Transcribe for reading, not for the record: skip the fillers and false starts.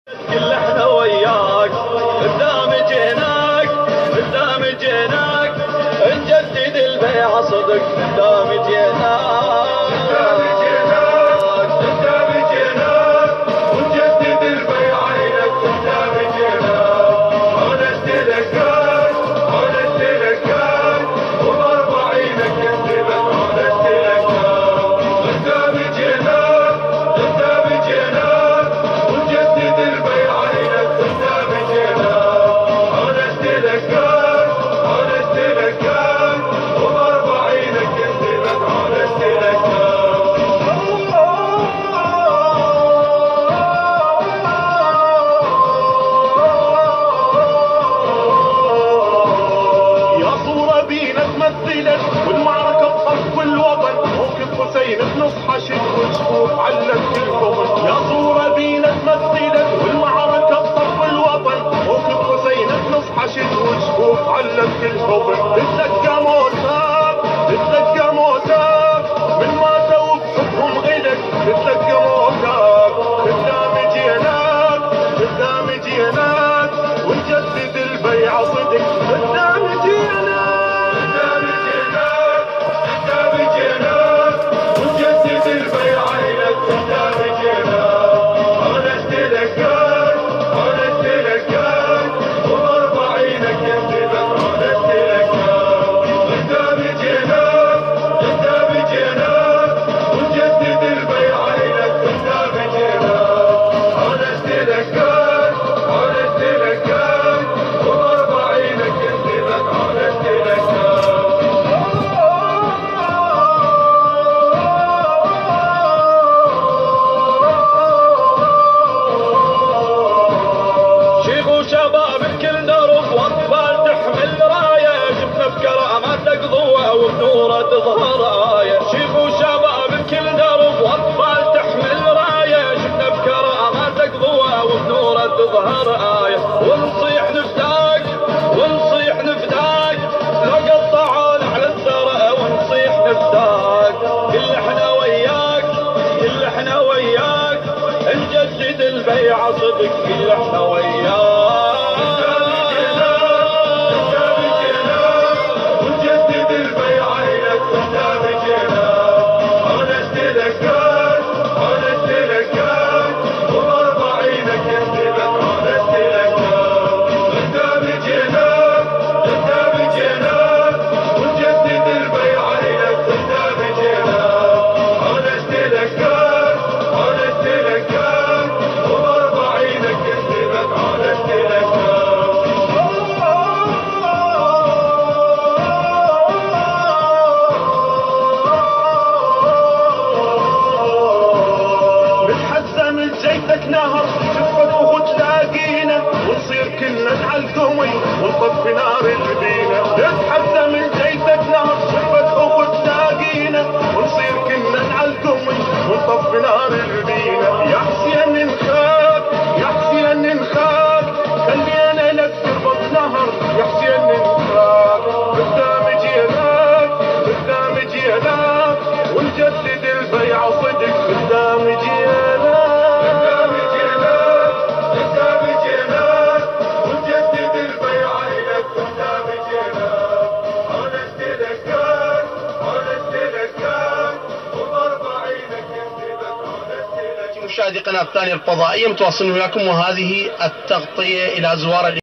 كل احنا وياك قدام جيناك نجدد البيعة صدق قدام جيناك ونجدد البيعة لك قدام جيناك عونت لك وباربعينك كذبت عونت لك قدام جيناك ونجدد البيعة لك قدام جيناك عونت لك وباربعينك كذبت عونت لك. مثلت والمعركة بصف الوطن موقف حسين بنص حشد والسقوف علت الكفر. يا صورة بينا تمثلت والمعركة بصف الوطن موقف حسين بنص حشد والسقوف علت الكفر. تتلقى موتاك من ماتوا بحبهم غيرك تتلقى موتاك قدام جيناك ونجدد البيعة صدق قدام جيناك شباب بكل درب واطفال تحمل رايه شفنا بكراماتك ضوء وبنوره تظهر ايه. شيخ وشباب بكل درب واطفال تحمل رايه شفنا بكراماتك ضوء وبنوره تظهر ايه. ونصيح نفداك لو قطعونا على الثرى ونصيح نفداك كل احنا وياك نجدد البيعة صدق كل احنا وياك جيتك نهر شفت وتلاقينا ونصير كلنا نعلقوي ونطفي نار المدينة. نتحدى من جيتك نهر شفت وتلاقينا ونصير كلنا نعلقوي ونطفي نار المدينة. يا حسين ننخاك خلينا لك تربط نهر يا حسين ننخاك قدام جيناك ونجدد البيعة صدق قدام جيناك مشاهدي قناة ثانية الفضائية متواصلين وياكم وهذه التغطية إلى زوار